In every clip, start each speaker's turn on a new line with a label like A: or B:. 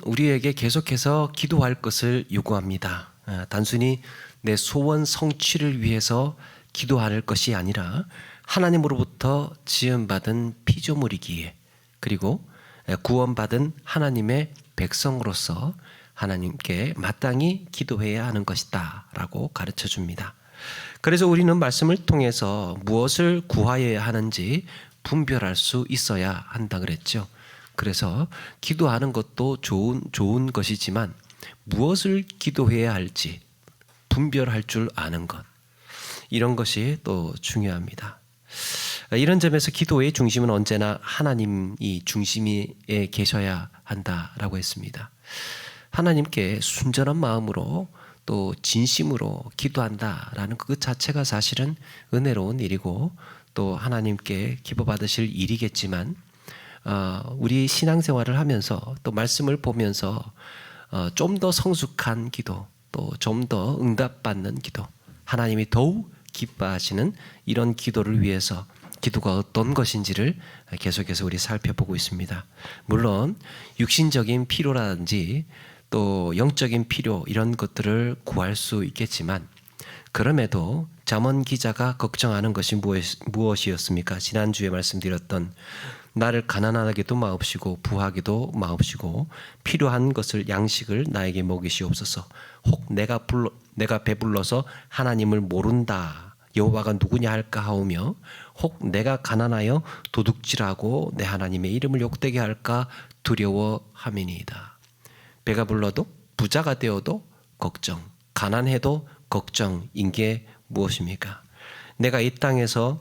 A: 우리에게 계속해서 기도할 것을 요구합니다. 단순히 내 소원 성취를 위해서 기도할 것이 아니라 하나님으로부터 지음받은 피조물이기에, 그리고 구원받은 하나님의 백성으로서 하나님께 마땅히 기도해야 하는 것이다 라고 가르쳐 줍니다. 그래서 우리는 말씀을 통해서 무엇을 구하여야 하는지 분별할 수 있어야 한다 그랬죠. 그래서 기도하는 것도 좋은 것이지만 무엇을 기도해야 할지 분별할 줄 아는 것, 이런 것이 또 중요합니다. 이런 점에서 기도의 중심은 언제나 하나님이 중심에 계셔야 한다라고 했습니다. 하나님께 순전한 마음으로 또 진심으로 기도한다라는 그 자체가 사실은 은혜로운 일이고 또 하나님께 기뻐 받으실 일이겠지만, 우리 신앙생활을 하면서 또 말씀을 보면서 좀 더 성숙한 기도, 또 좀 더 응답받는 기도, 하나님이 더욱 기뻐하시는 이런 기도를 위해서 기도가 어떤 것인지를 계속해서 우리 살펴보고 있습니다. 물론 육신적인 필요라든지 또 영적인 필요, 이런 것들을 구할 수 있겠지만, 그럼에도 잠언 기자가 걱정하는 것이 무엇이었습니까? 지난주에 말씀드렸던 나를 가난하게도 마옵시고 부하게도 마옵시고 필요한 것을 양식을 나에게 먹이시옵소서. 혹 내가 배불러서 하나님을 모른다, 여호와가 누구냐 할까 하오며, 혹 내가 가난하여 도둑질하고 내 하나님의 이름을 욕되게 할까 두려워함이니이다. 배가 불러도 부자가 되어도 걱정, 가난해도 걱정인 게 무엇입니까? 내가 이 땅에서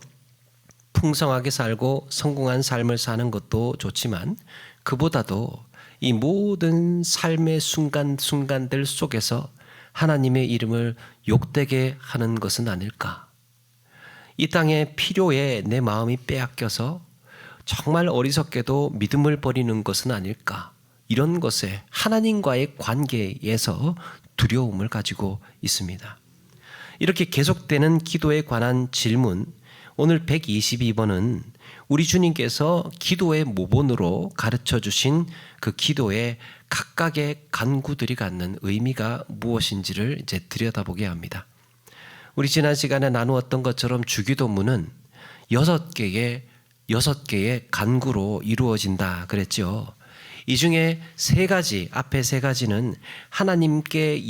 A: 풍성하게 살고 성공한 삶을 사는 것도 좋지만 그보다도 이 모든 삶의 순간들 속에서 하나님의 이름을 욕되게 하는 것은 아닐까? 이 땅의 필요에 내 마음이 빼앗겨서 정말 어리석게도 믿음을 버리는 것은 아닐까? 이런 것에 하나님과의 관계에서 두려움을 가지고 있습니다. 이렇게 계속되는 기도에 관한 질문, 오늘 122번은 우리 주님께서 기도의 모본으로 가르쳐 주신 그 기도의 각각의 간구들이 갖는 의미가 무엇인지를 이제 들여다보게 합니다. 우리 지난 시간에 나누었던 것처럼 주기도문은 6개의 간구로 이루어진다 그랬죠. 이 중에 3가지, 앞에 3가지는 하나님께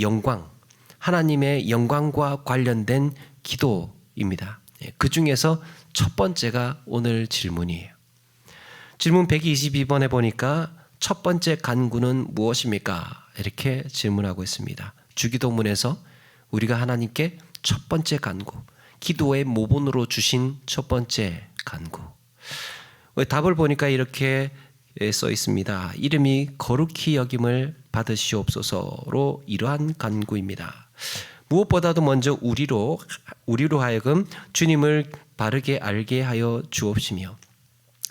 A: 하나님의 영광과 관련된 기도입니다. 그 중에서 첫 번째가 오늘 질문이에요. 질문 122번에 보니까 첫 번째 간구는 무엇입니까? 이렇게 질문하고 있습니다. 주기도문에서 우리가 하나님께 첫 번째 간구, 기도의 모본으로 주신 첫 번째 간구. 답을 보니까 이렇게 써 있습니다. 이름이 거룩히 여김을 받으시옵소서로 이러한 간구입니다. 무엇보다도 먼저 우리로 하여금 주님을 바르게 알게 하여 주옵시며,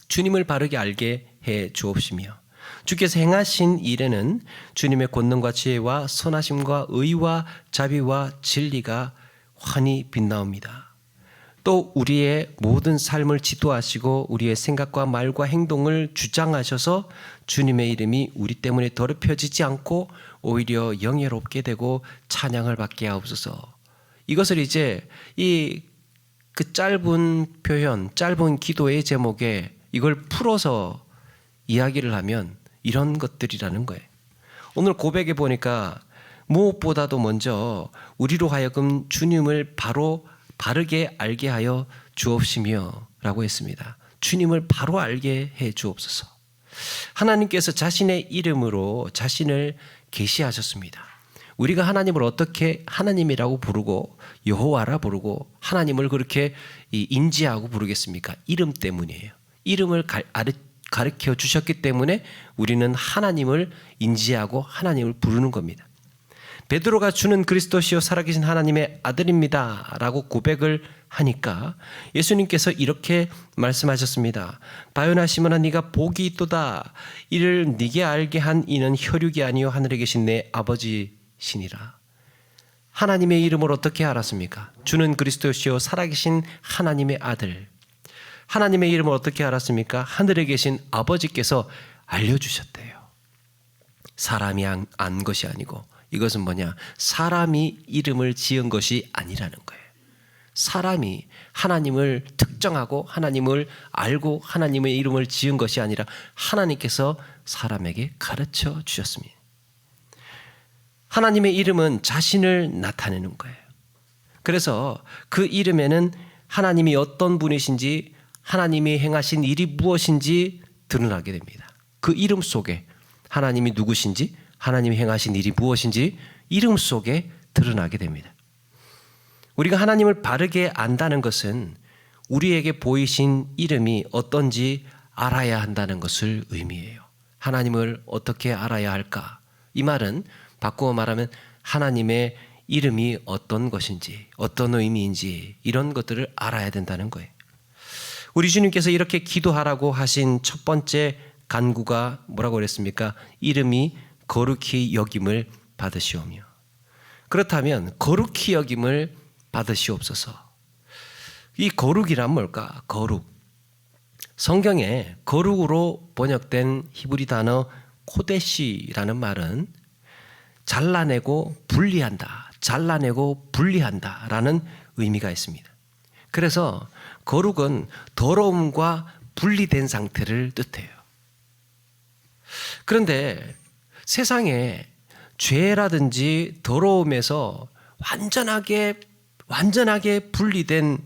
A: 주님을 바르게 알게 해 주옵시며, 주께서 행하신 일에는 주님의 권능과 지혜와 선하심과 의와 자비와 진리가 환히 빛나옵니다. 또 우리의 모든 삶을 지도하시고 우리의 생각과 말과 행동을 주장하셔서 주님의 이름이 우리 때문에 더럽혀지지 않고 오히려 영예롭게 되고 찬양을 받게 하옵소서. 이것을 이제 그 짧은 표현, 짧은 기도의 제목에 이걸 풀어서 이야기를 하면 이런 것들이라는 거예요. 오늘 고백에 보니까 무엇보다도 먼저 우리로 하여금 주님을 바르게 알게 하여 주옵시며 라고 했습니다. 주님을 바로 알게 해 주옵소서. 하나님께서 자신의 이름으로 자신을 계시하셨습니다. 우리가 하나님을 어떻게 하나님이라고 부르고 여호와라 부르고 하나님을 그렇게 인지하고 부르겠습니까? 이름 때문이에요. 이름을 가르쳐 주셨기 때문에 우리는 하나님을 인지하고 하나님을 부르는 겁니다. 베드로가 주는 그리스도시요 살아계신 하나님의 아들입니다 라고 고백을 하니까 예수님께서 이렇게 말씀하셨습니다. 바요나 시몬아 네가 복이 있도다. 이를 네게 알게 한 이는 혈육이 아니요 하늘에 계신 내 아버지시니라. 하나님의 이름을 어떻게 알았습니까? 주는 그리스도시요 살아계신 하나님의 아들. 하나님의 이름을 어떻게 알았습니까? 하늘에 계신 아버지께서 알려주셨대요. 사람이 안 것이 아니고 이것은 뭐냐? 사람이 이름을 지은 것이 아니라는 거예요. 사람이 하나님을 특정하고 하나님을 알고 하나님의 이름을 지은 것이 아니라 하나님께서 사람에게 가르쳐 주셨습니다. 하나님의 이름은 자신을 나타내는 거예요. 그래서 그 이름에는 하나님이 어떤 분이신지 하나님이 행하신 일이 무엇인지 드러나게 됩니다. 그 이름 속에 하나님이 누구신지 하나님이 행하신 일이 무엇인지 이름 속에 드러나게 됩니다. 우리가 하나님을 바르게 안다는 것은 우리에게 보이신 이름이 어떤지 알아야 한다는 것을 의미해요. 하나님을 어떻게 알아야 할까? 이 말은 바꾸어 말하면 하나님의 이름이 어떤 것인지 어떤 의미인지 이런 것들을 알아야 된다는 거예요. 우리 주님께서 이렇게 기도하라고 하신 첫 번째 간구가 뭐라고 그랬습니까? 이름이 거룩히 여김을 받으시오며. 그렇다면 거룩히 여김을 받으시옵소서. 이 거룩이란 뭘까? 거룩. 성경에 거룩으로 번역된 히브리 단어 코데시라는 말은 잘라내고 분리한다, 잘라내고 분리한다라는 의미가 있습니다. 그래서 거룩은 더러움과 분리된 상태를 뜻해요. 그런데 세상에 죄라든지 더러움에서 완전하게 분리된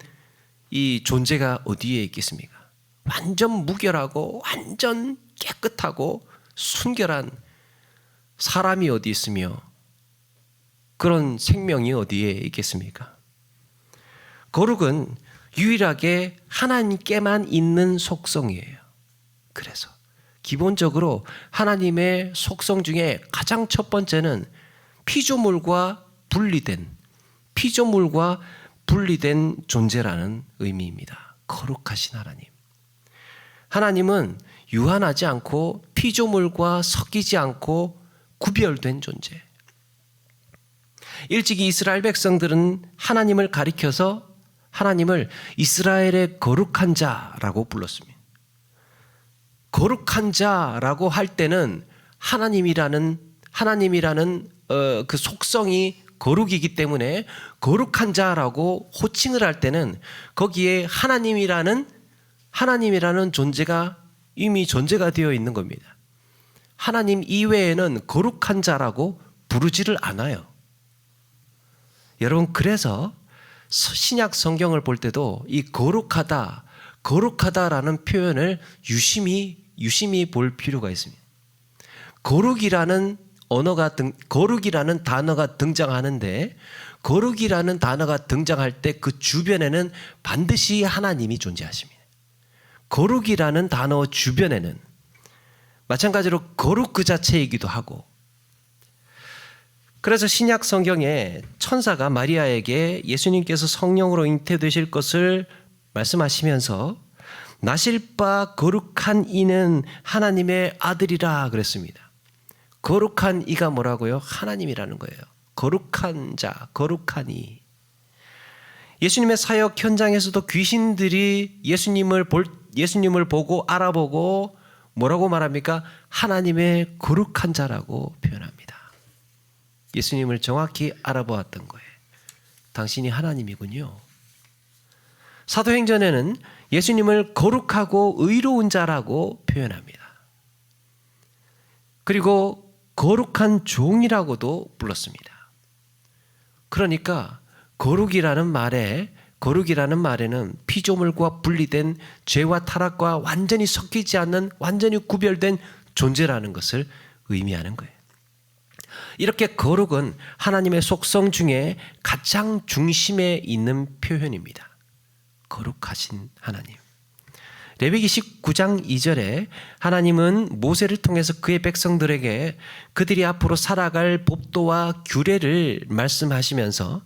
A: 이 존재가 어디에 있겠습니까? 완전 무결하고 완전 깨끗하고 순결한 사람이 어디 있으며 그런 생명이 어디에 있겠습니까? 거룩은 유일하게 하나님께만 있는 속성이에요. 그래서 기본적으로 하나님의 속성 중에 가장 첫 번째는 피조물과 분리된 존재라는 의미입니다. 거룩하신 하나님. 하나님은 유한하지 않고 피조물과 섞이지 않고 구별된 존재. 일찍이 이스라엘 백성들은 하나님을 가리켜서 하나님을 이스라엘의 거룩한 자라고 불렀습니다. 거룩한 자라고 할 때는 하나님이라는 그 속성이 거룩이기 때문에 거룩한 자라고 호칭을 할 때는 거기에 하나님이라는 존재가 이미 존재가 되어 있는 겁니다. 하나님 이외에는 거룩한 자라고 부르지를 않아요. 여러분, 그래서 신약 성경을 볼 때도 이 거룩하다라는 표현을 유심히 볼 필요가 있습니다. 거룩이라는 단어가 등장하는데 거룩이라는 단어가 등장할 때 그 주변에는 반드시 하나님이 존재하십니다. 거룩이라는 단어 주변에는 마찬가지로 거룩 그 자체이기도 하고, 그래서 신약 성경에 천사가 마리아에게 예수님께서 성령으로 잉태되실 것을 말씀하시면서 나실 바 거룩한 이는 하나님의 아들이라 그랬습니다. 거룩한 이가 뭐라고요? 하나님이라는 거예요. 거룩한 자, 거룩한 이. 예수님의 사역 현장에서도 귀신들이 예수님을 보고 알아보고 뭐라고 말합니까? 하나님의 거룩한 자라고 표현합니다. 예수님을 정확히 알아보았던 거예요. 당신이 하나님이군요. 사도행전에는 예수님을 거룩하고 의로운 자라고 표현합니다. 그리고 거룩한 종이라고도 불렀습니다. 그러니까 거룩이라는 말에는 피조물과 분리된 죄와 타락과 완전히 섞이지 않는 완전히 구별된 존재라는 것을 의미하는 거예요. 이렇게 거룩은 하나님의 속성 중에 가장 중심에 있는 표현입니다. 거룩하신 하나님. 레위기 19장 2절에 하나님은 모세를 통해서 그의 백성들에게 그들이 앞으로 살아갈 법도와 규례를 말씀하시면서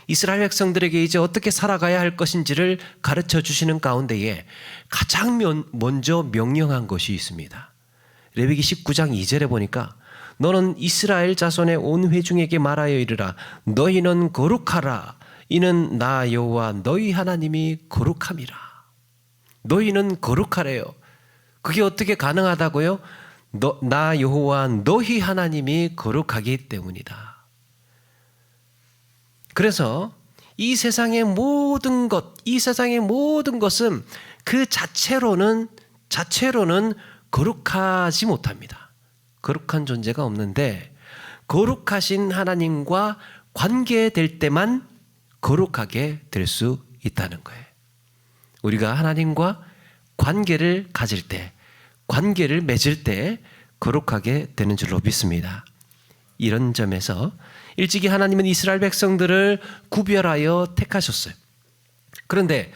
A: 이스라엘 백성들에게 이제 어떻게 살아가야 할 것인지를 가르쳐 주시는 가운데에 가장 먼저 명령한 것이 있습니다. 레위기 19장 2절에 보니까 너는 이스라엘 자손의 온 회중에게 말하여 이르라. 너희는 거룩하라. 이는 나 여호와 너희 하나님이 거룩함이라. 너희는 거룩하래요. 그게 어떻게 가능하다고요? 나 여호와 너희 하나님이 거룩하기 때문이다. 그래서 이 세상의 모든 것은 그 자체로는 거룩하지 못합니다. 거룩한 존재가 없는데 거룩하신 하나님과 관계될 때만 거룩하게 될 수 있다는 거예요. 우리가 하나님과 관계를 가질 때, 관계를 맺을 때 거룩하게 되는 줄로 믿습니다. 이런 점에서 일찍이 하나님은 이스라엘 백성들을 구별하여 택하셨어요. 그런데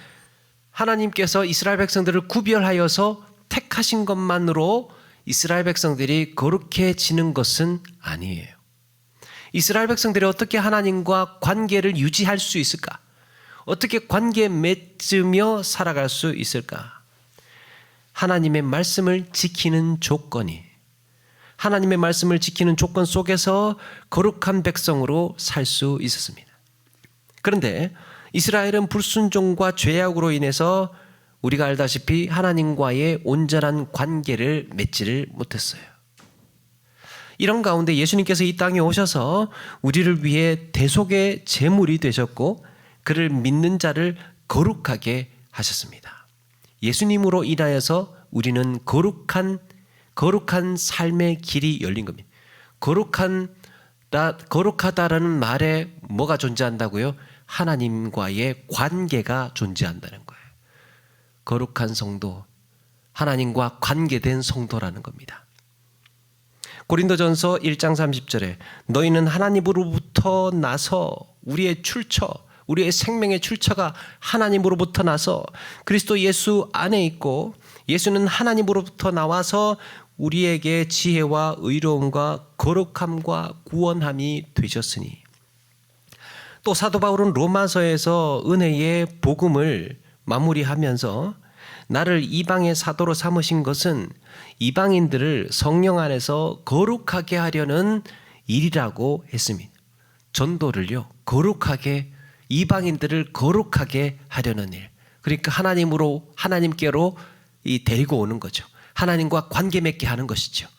A: 하나님께서 이스라엘 백성들을 구별하여서 택하신 것만으로 이스라엘 백성들이 거룩해지는 것은 아니에요. 이스라엘 백성들이 어떻게 하나님과 관계를 유지할 수 있을까? 어떻게 관계 맺으며 살아갈 수 있을까? 하나님의 말씀을 지키는 조건이, 하나님의 말씀을 지키는 조건 속에서 거룩한 백성으로 살 수 있었습니다. 그런데 이스라엘은 불순종과 죄악으로 인해서 우리가 알다시피 하나님과의 온전한 관계를 맺지를 못했어요. 이런 가운데 예수님께서 이 땅에 오셔서 우리를 위해 대속의 제물이 되셨고 그를 믿는 자를 거룩하게 하셨습니다. 예수님으로 인하여서 우리는 거룩한 삶의 길이 열린 겁니다. 거룩하다라는 말에 뭐가 존재한다고요? 하나님과의 관계가 존재한다는 거예요. 거룩한 성도, 하나님과 관계된 성도라는 겁니다. 고린도전서 1장 30절에 너희는 하나님으로부터 나서 우리의 생명의 출처가 하나님으로부터 나서 그리스도 예수 안에 있고 예수는 하나님으로부터 나와서 우리에게 지혜와 의로움과 거룩함과 구원함이 되셨으니. 또 사도 바울은 로마서에서 은혜의 복음을 마무리하면서 나를 이방의 사도로 삼으신 것은 이방인들을 성령 안에서 거룩하게 하려는 일이라고 했습니다. 전도를요, 이방인들을 거룩하게 하려는 일. 그러니까 하나님께로 데리고 오는 거죠. 하나님과 관계 맺게 하는 것이죠.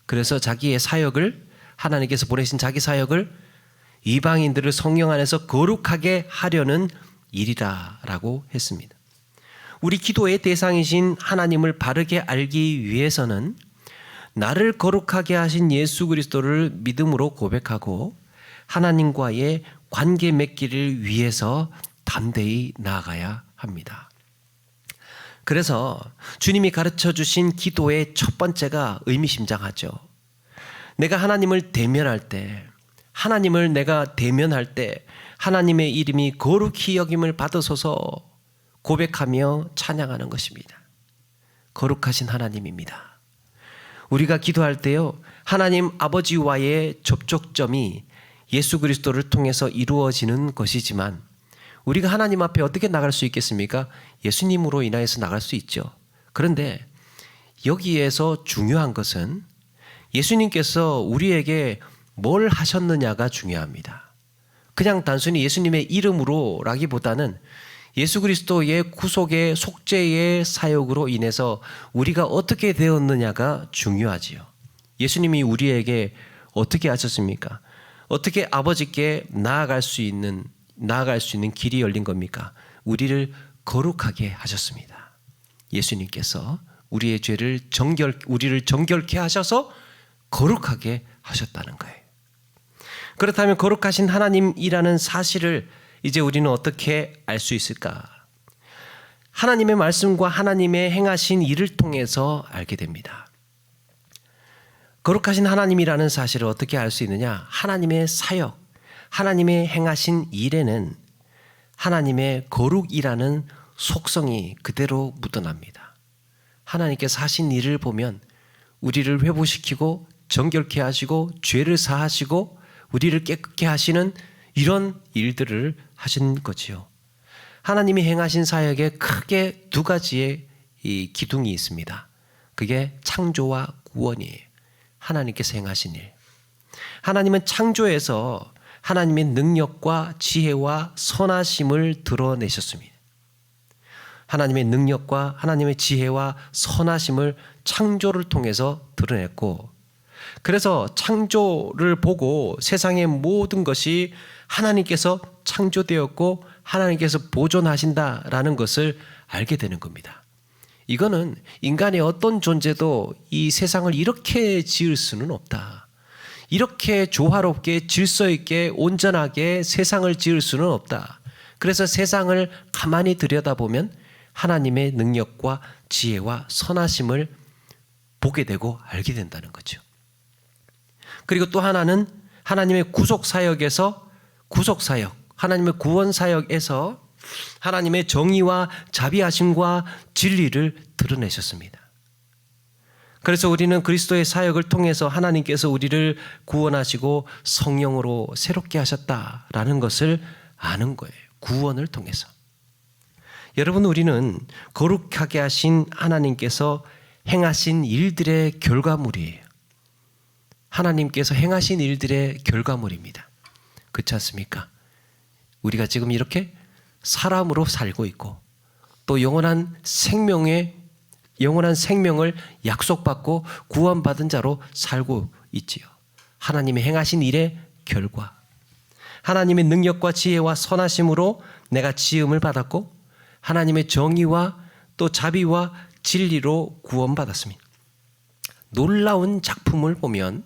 A: 그래서 자기의 사역을, 하나님께서 보내신 자기 사역을 이방인들을 성령 안에서 거룩하게 하려는 일이라고 했습니다. 우리 기도의 대상이신 하나님을 바르게 알기 위해서는 나를 거룩하게 하신 예수 그리스도를 믿음으로 고백하고 하나님과의 관계 맺기를 위해서 담대히 나아가야 합니다. 그래서 주님이 가르쳐 주신 기도의 첫 번째가 의미심장하죠. 내가 하나님을 대면할 때, 하나님의 이름이 거룩히 여김을 받으소서 고백하며 찬양하는 것입니다. 거룩하신 하나님입니다. 우리가 기도할 때요, 하나님 아버지와의 접촉점이 예수 그리스도를 통해서 이루어지는 것이지만 우리가 하나님 앞에 어떻게 나갈 수 있겠습니까? 예수님으로 인하여서 나갈 수 있죠. 그런데 여기에서 중요한 것은 예수님께서 우리에게 뭘 하셨느냐가 중요합니다. 그냥 단순히 예수님의 이름으로라기보다는 예수 그리스도의 구속의 속죄의 사역으로 인해서 우리가 어떻게 되었느냐가 중요하지요. 예수님이 우리에게 어떻게 하셨습니까? 어떻게 아버지께 나아갈 수 있는 길이 열린 겁니까? 우리를 거룩하게 하셨습니다. 예수님께서 우리의 우리를 정결케 하셔서 거룩하게 하셨다는 거예요. 그렇다면 거룩하신 하나님이라는 사실을 이제 우리는 어떻게 알 수 있을까? 하나님의 말씀과 하나님의 행하신 일을 통해서 알게 됩니다. 거룩하신 하나님이라는 사실을 어떻게 알 수 있느냐? 하나님의 사역, 하나님의 행하신 일에는 하나님의 거룩이라는 속성이 그대로 묻어납니다. 하나님께서 하신 일을 보면 우리를 회복시키고 정결케 하시고 죄를 사하시고 우리를 깨끗게 하시는 이런 일들을 하신 거지요. 하나님이 행하신 사역에 크게 두 가지의 이 기둥이 있습니다. 그게 창조와 구원이에요. 하나님께서 행하신 일. 하나님은 창조에서 하나님의 능력과 지혜와 선하심을 드러내셨습니다. 하나님의 능력과 하나님의 지혜와 선하심을 창조를 통해서 드러냈고, 그래서 창조를 보고 세상의 모든 것이 하나님께서 창조되었고 하나님께서 보존하신다라는 것을 알게 되는 겁니다. 이거는 인간의 어떤 존재도 이 세상을 이렇게 지을 수는 없다. 이렇게 조화롭게 질서 있게 온전하게 세상을 지을 수는 없다. 그래서 세상을 가만히 들여다보면 하나님의 능력과 지혜와 선하심을 보게 되고 알게 된다는 거죠. 그리고 또 하나는 하나님의 구속사역에서 하나님의 구원사역에서 하나님의 정의와 자비하심과 진리를 드러내셨습니다. 그래서 우리는 그리스도의 사역을 통해서 하나님께서 우리를 구원하시고 성령으로 새롭게 하셨다라는 것을 아는 거예요. 구원을 통해서. 여러분, 우리는 거룩하게 하신 하나님께서 행하신 일들의 결과물이에요. 하나님께서 행하신 일들의 결과물입니다. 그렇지 않습니까? 우리가 지금 이렇게 사람으로 살고 있고 또 영원한 생명을 약속받고 구원받은 자로 살고 있지요. 하나님의 행하신 일의 결과. 하나님의 능력과 지혜와 선하심으로 내가 지음을 받았고 하나님의 정의와 또 자비와 진리로 구원받았습니다. 놀라운 작품을 보면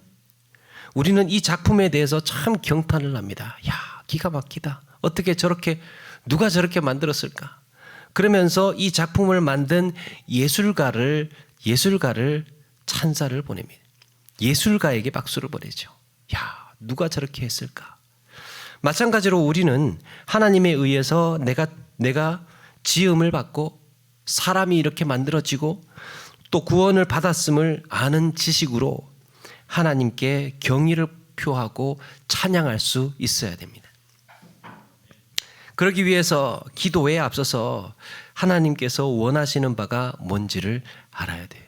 A: 우리는 이 작품에 대해서 참 경탄을 합니다. 야, 기가 막히다. 어떻게 저렇게 누가 저렇게 만들었을까? 그러면서 이 작품을 만든 예술가를 찬사를 보냅니다. 예술가에게 박수를 보내죠. 야, 누가 저렇게 했을까? 마찬가지로 우리는 하나님에 의해서 내가 지음을 받고 사람이 이렇게 만들어지고 또 구원을 받았음을 아는 지식으로 하나님께 경의를 표하고 찬양할 수 있어야 됩니다. 그러기 위해서 기도에 앞서서 하나님께서 원하시는 바가 뭔지를 알아야 돼요.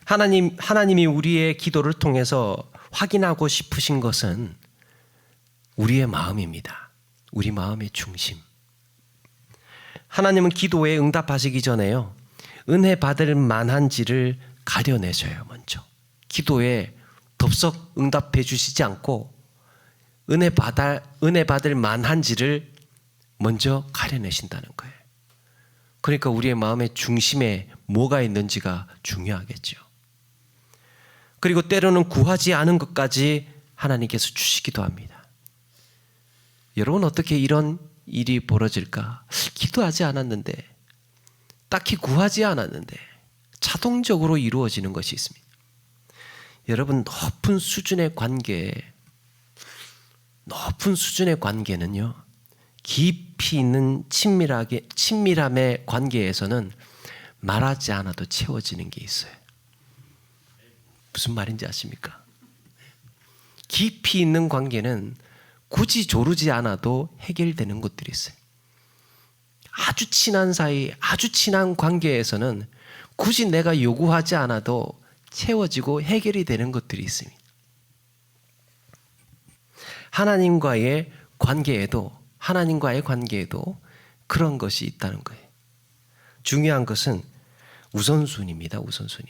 A: 하나님이 우리의 기도를 통해서 확인하고 싶으신 것은 우리의 마음입니다. 우리 마음의 중심. 하나님은 기도에 응답하시기 전에요, 은혜 받을 만한지를 가려내셔요. 먼저 기도에 덥석 응답해 주시지 않고 은혜 받을 만한지를 먼저 가려내신다는 거예요. 그러니까 우리의 마음의 중심에 뭐가 있는지가 중요하겠죠. 그리고 때로는 구하지 않은 것까지 하나님께서 주시기도 합니다. 여러분, 어떻게 이런 일이 벌어질까? 기도하지 않았는데, 딱히 구하지 않았는데 자동적으로 이루어지는 것이 있습니다. 여러분, 높은 수준의 관계는요, 깊이 있는 친밀함의 관계에서는 말하지 않아도 채워지는 게 있어요. 무슨 말인지 아십니까? 깊이 있는 관계는 굳이 조르지 않아도 해결되는 것들이 있어요. 아주 친한 사이, 아주 친한 관계에서는 굳이 내가 요구하지 않아도 채워지고 해결이 되는 것들이 있습니다. 하나님과의 관계에도 그런 것이 있다는 거예요. 중요한 것은 우선순위입니다. 우선순위.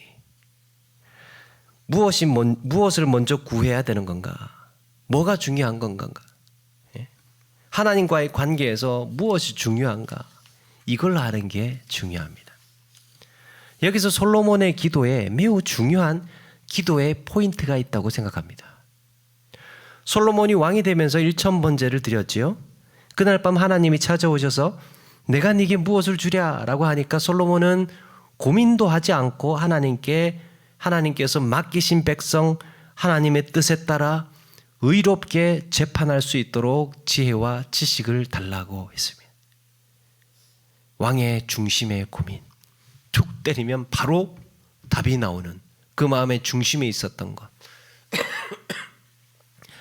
A: 무엇을 먼저 구해야 되는 건가? 뭐가 중요한 건가? 하나님과의 관계에서 무엇이 중요한가? 이걸 아는 게 중요합니다. 여기서 솔로몬의 기도에 매우 중요한 기도의 포인트가 있다고 생각합니다. 솔로몬이 왕이 되면서 1000번제를 드렸지요. 그날 밤 하나님이 찾아오셔서 내가 네게 무엇을 주랴 라고 하니까 솔로몬은 고민도 하지 않고 하나님께서 맡기신 백성 하나님의 뜻에 따라 의롭게 재판할 수 있도록 지혜와 지식을 달라고 했습니다. 왕의 중심의 고민, 툭 때리면 바로 답이 나오는 그 마음의 중심에 있었던 것.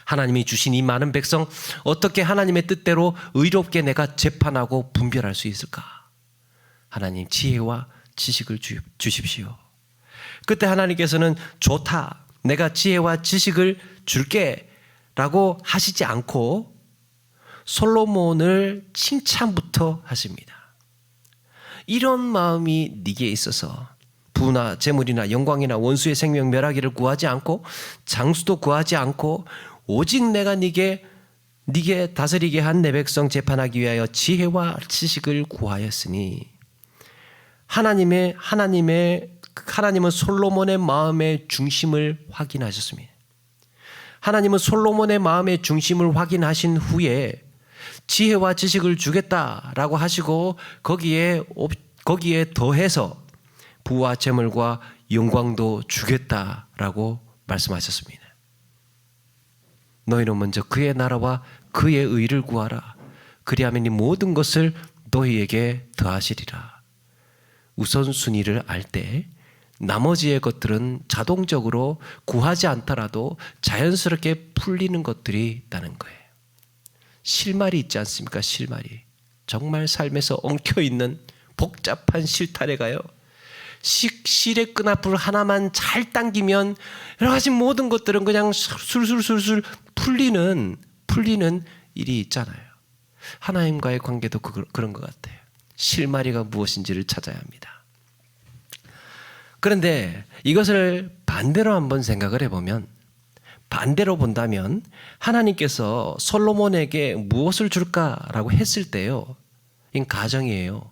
A: 하나님이 주신 이 많은 백성, 어떻게 하나님의 뜻대로 의롭게 내가 재판하고 분별할 수 있을까? 하나님, 지혜와 지식을 주십시오. 그때 하나님께서는 좋다, 내가 지혜와 지식을 줄게 라고 하시지 않고 솔로몬을 칭찬부터 하십니다. 이런 마음이 네게 있어서 부나 재물이나 영광이나 원수의 생명 멸하기를 구하지 않고 장수도 구하지 않고 오직 내가 네게 다스리게 한 내 백성 재판하기 위하여 지혜와 지식을 구하였으니. 하나님은 솔로몬의 마음의 중심을 확인하셨습니다. 하나님은 솔로몬의 마음의 중심을 확인하신 후에 지혜와 지식을 주겠다라고 하시고 거기에 더해서 부와 재물과 영광도 주겠다라고 말씀하셨습니다. 너희는 먼저 그의 나라와 그의 의를 구하라. 그리하면 이 모든 것을 너희에게 더하시리라. 우선순위를 알 때 나머지의 것들은 자동적으로 구하지 않더라도 자연스럽게 풀리는 것들이 있다는 거예요. 실마리 있지 않습니까? 실마리. 정말 삶에서 엉켜있는 복잡한 실타래가요. 실의 끈앞을 하나만 잘 당기면 여러 가지 모든 것들은 그냥 술술술술 풀리는 일이 있잖아요. 하나님과의 관계도 그런 것 같아요. 실마리가 무엇인지를 찾아야 합니다. 그런데 이것을 반대로 한번 생각을 해보면, 반대로 본다면 하나님께서 솔로몬에게 무엇을 줄까라고 했을 때요, 이건 가정이에요.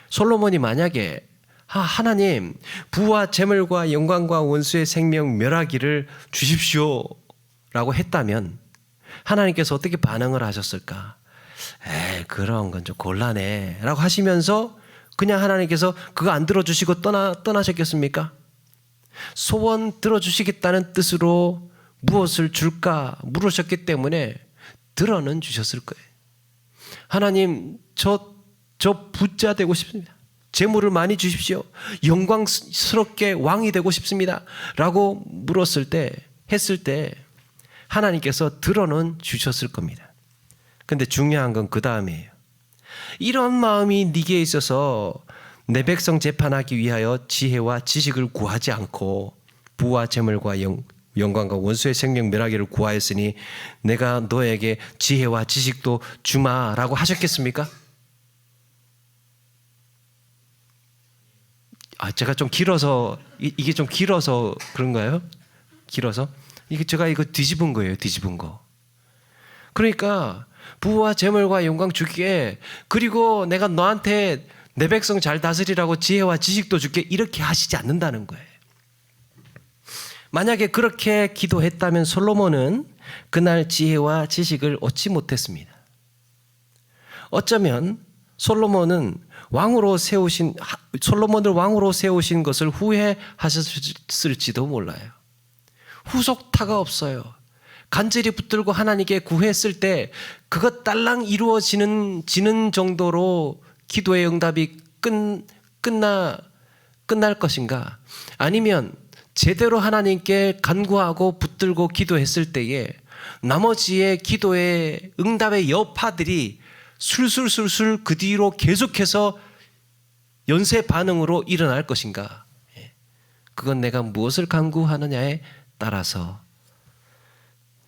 A: 솔로몬이 만약에 하나님 부와 재물과 영광과 원수의 생명 멸하기를 주십시오 라고 했다면 하나님께서 어떻게 반응을 하셨을까? 그런 건 좀 곤란해 라고 하시면서 그냥 하나님께서 그거 안 들어주시고 떠나셨겠습니까? 소원 들어주시겠다는 뜻으로 무엇을 줄까 물으셨기 때문에 들어는 주셨을 거예요. 하나님 저 부자 되고 싶습니다. 재물을 많이 주십시오. 영광스럽게 왕이 되고 싶습니다 라고 했을 때 하나님께서 들어는 주셨을 겁니다. 근데 중요한 건 그 다음이에요. 이런 마음이 네게 있어서 내 백성 재판하기 위하여 지혜와 지식을 구하지 않고 부와 재물과 영광과 원수의 생명 멸하기를 구하였으니 내가 너에게 지혜와 지식도 주마라고 하셨겠습니까? 제가 좀 길어서 이게 좀 길어서 그런가요? 길어서? 제가 이거 뒤집은 거예요. 뒤집은 거. 그러니까 부와 재물과 영광 주기에, 그리고 내가 너한테 내 백성 잘 다스리라고 지혜와 지식도 줄게, 이렇게 하시지 않는다는 거예요. 만약에 그렇게 기도했다면 솔로몬은 그날 지혜와 지식을 얻지 못했습니다. 어쩌면 솔로몬을 왕으로 세우신 것을 후회하셨을지도 몰라요. 후속타가 없어요. 간절히 붙들고 하나님께 구했을 때 그것 딸랑 이루어지는 정도로 기도의 응답이 끝날 것인가? 아니면 제대로 하나님께 간구하고 붙들고 기도했을 때에 나머지의 기도의 응답의 여파들이 술술술술 그 뒤로 계속해서 연쇄 반응으로 일어날 것인가? 그건 내가 무엇을 간구하느냐에 따라서.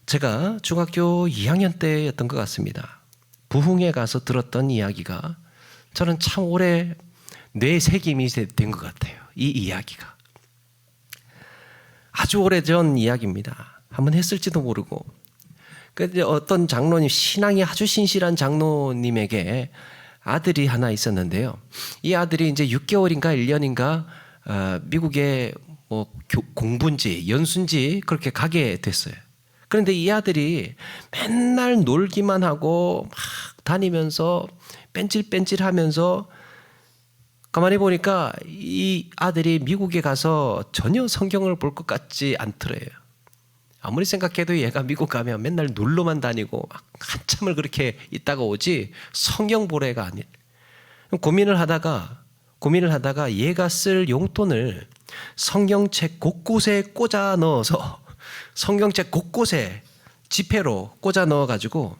A: 제가 중학교 2학년 때였던 것 같습니다. 부흥에 가서 들었던 이야기가 저는 참 오래 뇌에 새김이 된 것 같아요. 이 이야기가 아주 오래전 이야기입니다. 한번 했을지도 모르고. 그런데 어떤 장로님, 신앙이 아주 신실한 장로님에게 아들이 하나 있었는데요. 이 아들이 이제 6개월인가 1년인가 미국에 공부인지 연수인지 그렇게 가게 됐어요. 그런데 이 아들이 맨날 놀기만 하고 막 다니면서 뺀질뺀질하면서 가만히 보니까 이 아들이 미국에 가서 전혀 성경을 볼 것 같지 않더래요. 아무리 생각해도 얘가 미국 가면 맨날 놀러만 다니고 막 한참을 그렇게 있다가 오지 성경 볼 애가 아니에요. 고민을 하다가 얘가 쓸 용돈을 성경책 곳곳에 꽂아 넣어서 성경책 곳곳에 지폐로 꽂아 넣어가지고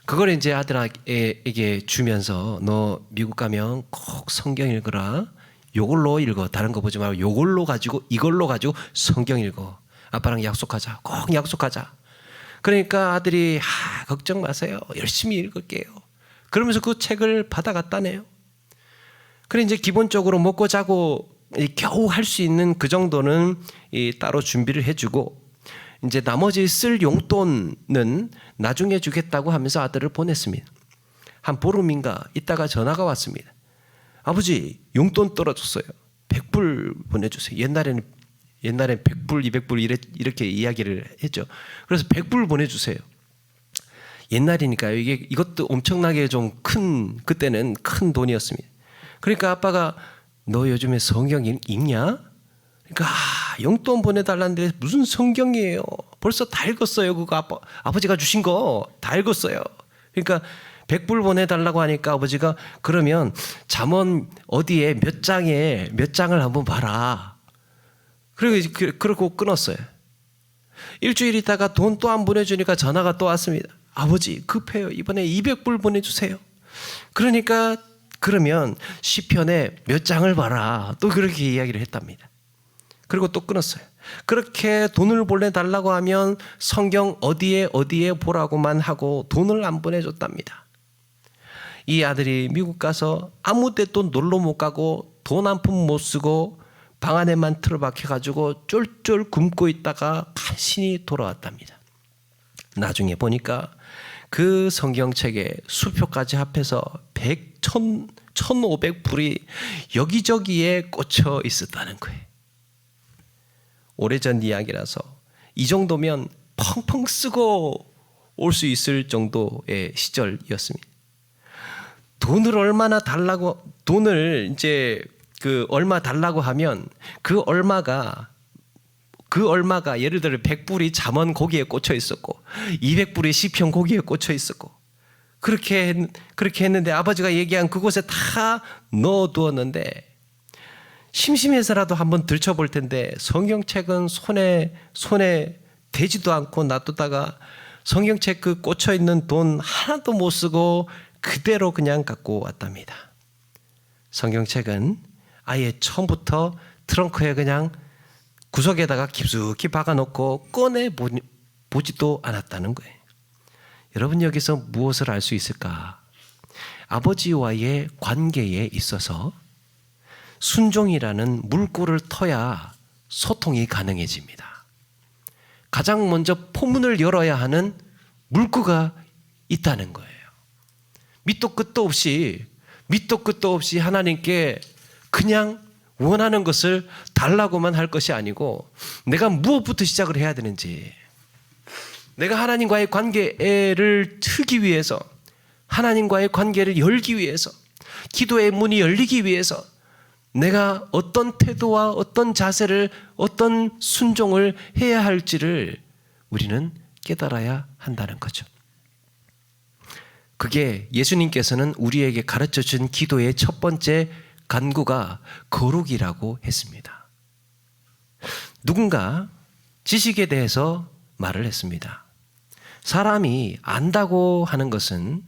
A: 그걸 이제 아들에게 주면서 너 미국 가면 꼭 성경 읽어라. 요걸로 읽어. 다른 거 보지 말고 이걸로 가지고 성경 읽어. 아빠랑 약속하자. 꼭 약속하자. 그러니까 아들이 걱정 마세요. 열심히 읽을게요. 그러면서 그 책을 받아갔다네요. 그래 이제 기본적으로 먹고 자고 겨우 할 수 있는 그 정도는 따로 준비를 해주고 이제 나머지 쓸 용돈은 나중에 주겠다고 하면서 아들을 보냈습니다. 한 보름인가 있다가 전화가 왔습니다. 아버지 용돈 떨어졌어요. 100불 보내주세요. 옛날에 100불, 200불 이렇게 이야기를 했죠. 그래서 100불 보내주세요. 옛날이니까요. 이것도 엄청나게 좀 그때는 큰 돈이었습니다. 그러니까 아빠가 너 요즘에 성경 읽냐? 그러니까 용돈 보내달라는데 무슨 성경이에요? 벌써 다 읽었어요. 그거 아버지가 주신 거 다 읽었어요. 그러니까 100불 보내달라고 하니까 아버지가 그러면 잠언 어디에 몇 장을 한번 봐라. 그러고 끊었어요. 일주일 있다가 돈 또 안 보내주니까 전화가 또 왔습니다. 아버지 급해요. 이번에 200불 보내주세요. 그러니까 그러면 시편에 몇 장을 봐라. 또 그렇게 이야기를 했답니다. 그리고 또 끊었어요. 그렇게 돈을 보내달라고 하면 성경 어디에 보라고만 하고 돈을 안 보내줬답니다. 이 아들이 미국 가서 아무 데 또 놀러 못 가고 돈 한 푼 못 쓰고 방 안에만 틀어박혀가지고 쫄쫄 굶고 있다가 간신히 돌아왔답니다. 나중에 보니까 그 성경책에 수표까지 합해서 1,500불이 여기저기에 꽂혀 있었다는 거예요. 오래전 이야기라서 이 정도면 펑펑 쓰고 올 수 있을 정도의 시절이었습니다. 돈을 이제 얼마 달라고 하면 그 얼마가 예를 들어 100불이 잠언 거기에 꽂혀 있었고 200불이 시편 거기에 꽂혀 있었고 그렇게 했는데 아버지가 얘기한 그곳에 다 넣어두었는데 심심해서라도 한번 들춰볼 텐데 성경책은 손에 대지도 않고 놔두다가 성경책 그 꽂혀 있는 돈 하나도 못 쓰고 그대로 그냥 갖고 왔답니다. 성경책은 아예 처음부터 트렁크에 그냥 구석에다가 깊숙이 박아놓고 꺼내 보지도 않았다는 거예요. 여러분 여기서 무엇을 알 수 있을까? 아버지와의 관계에 있어서 순종이라는 물꼬를 터야 소통이 가능해집니다. 가장 먼저 포문을 열어야 하는 물꼬가 있다는 거예요. 밑도 끝도 없이 하나님께 그냥 원하는 것을 달라고만 할 것이 아니고 내가 무엇부터 시작을 해야 되는지, 내가 하나님과의 관계를 트기 위해서, 하나님과의 관계를 열기 위해서, 기도의 문이 열리기 위해서 내가 어떤 태도와 어떤 자세를, 어떤 순종을 해야 할지를 우리는 깨달아야 한다는 거죠. 그게 예수님께서는 우리에게 가르쳐 준 기도의 첫 번째 간구가 거룩이라고 했습니다. 누군가 지식에 대해서 말을 했습니다. 사람이 안다고 하는 것은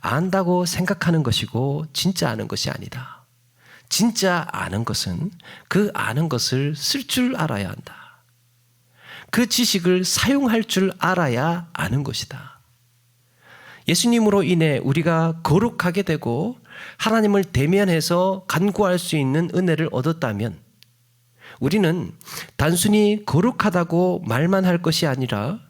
A: 안다고 생각하는 것이고 진짜 아는 것이 아니다. 진짜 아는 것은 그 아는 것을 쓸 줄 알아야 한다. 그 지식을 사용할 줄 알아야 아는 것이다. 예수님으로 인해 우리가 거룩하게 되고 하나님을 대면해서 간구할 수 있는 은혜를 얻었다면 우리는 단순히 거룩하다고 말만 할 것이 아니라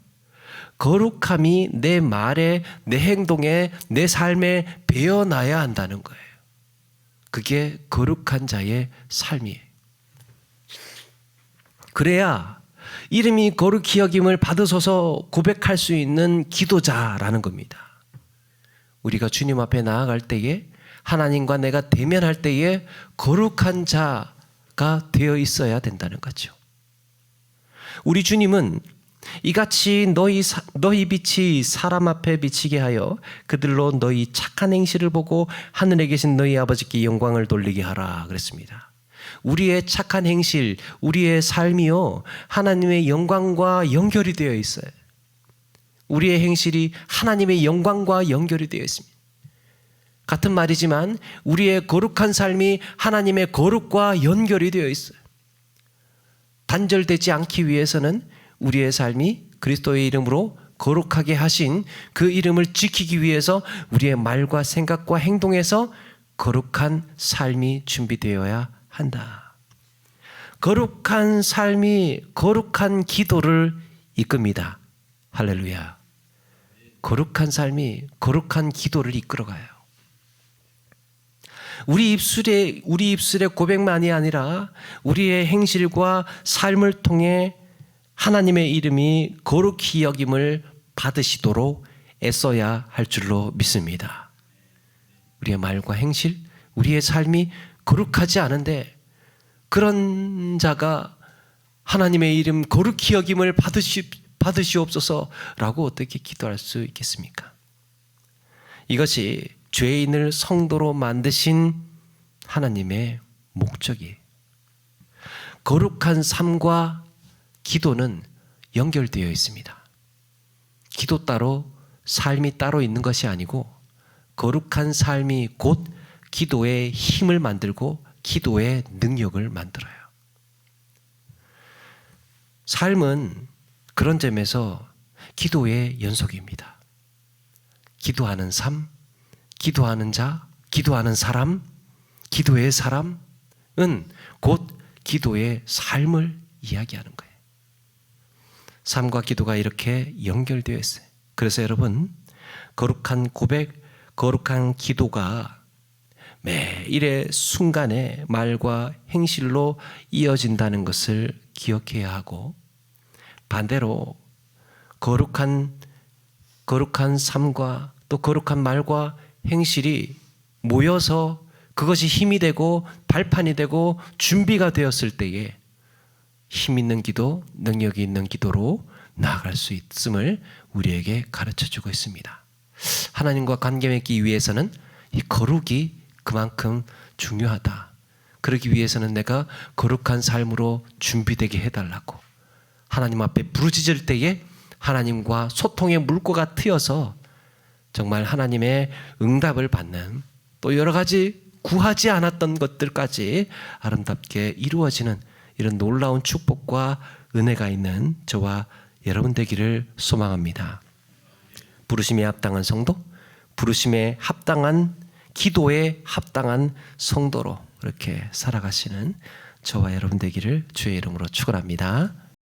A: 거룩함이 내 말에, 내 행동에, 내 삶에 배어나야 한다는 거예요. 그게 거룩한 자의 삶이에요. 그래야 이름이 거룩히 여김을 받으소서 고백할 수 있는 기도자라는 겁니다. 우리가 주님 앞에 나아갈 때에 하나님과 내가 대면할 때에 거룩한 자가 되어 있어야 된다는 거죠. 우리 주님은 이같이 너희 빛이 사람 앞에 비치게 하여 그들로 너희 착한 행실을 보고 하늘에 계신 너희 아버지께 영광을 돌리게 하라 그랬습니다. 우리의 착한 행실, 우리의 삶이요 하나님의 영광과 연결이 되어 있어요. 우리의 행실이 하나님의 영광과 연결이 되어 있습니다. 같은 말이지만 우리의 거룩한 삶이 하나님의 거룩과 연결이 되어 있어요. 단절되지 않기 위해서는 우리의 삶이 그리스도의 이름으로 거룩하게 하신 그 이름을 지키기 위해서 우리의 말과 생각과 행동에서 거룩한 삶이 준비되어야 한다. 거룩한 삶이 거룩한 기도를 이끕니다. 할렐루야. 거룩한 삶이 거룩한 기도를 이끌어가요. 우리 입술의 고백만이 아니라 우리의 행실과 삶을 통해 하나님의 이름이 거룩히 여김을 받으시도록 애써야 할 줄로 믿습니다. 우리의 말과 행실, 우리의 삶이 거룩하지 않은데 그런 자가 하나님의 이름 거룩히 여김을 받으시옵소서라고 어떻게 기도할 수 있겠습니까? 이것이 죄인을 성도로 만드신 하나님의 목적이에요. 거룩한 삶과 기도는 연결되어 있습니다. 기도 따로 삶이 따로 있는 것이 아니고 거룩한 삶이 곧 기도의 힘을 만들고 기도의 능력을 만들어요. 삶은 그런 점에서 기도의 연속입니다. 기도하는 삶, 기도하는 자, 기도하는 사람, 기도의 사람은 곧 기도의 삶을 이야기하는 거예요. 삶과 기도가 이렇게 연결되어 있어요. 그래서 여러분, 거룩한 고백, 거룩한 기도가 매일의 순간에 말과 행실로 이어진다는 것을 기억해야 하고, 반대로 거룩한 삶과 또 거룩한 말과 행실이 모여서 그것이 힘이 되고 발판이 되고 준비가 되었을 때에 힘 있는 기도, 능력이 있는 기도로 나아갈 수 있음을 우리에게 가르쳐주고 있습니다. 하나님과 관계 맺기 위해서는 이 거룩이 그만큼 중요하다. 그러기 위해서는 내가 거룩한 삶으로 준비되게 해달라고, 하나님 앞에 부르짖을 때에 하나님과 소통의 물꼬가 트여서 정말 하나님의 응답을 받는, 또 여러 가지 구하지 않았던 것들까지 아름답게 이루어지는 이런 놀라운 축복과 은혜가 있는 저와 여러분 되기를 소망합니다. 부르심에 합당한 성도, 부르심에 합당한 기도에 합당한 성도로 이렇게 살아가시는 저와 여러분 되기를 주의 이름으로 축원합니다.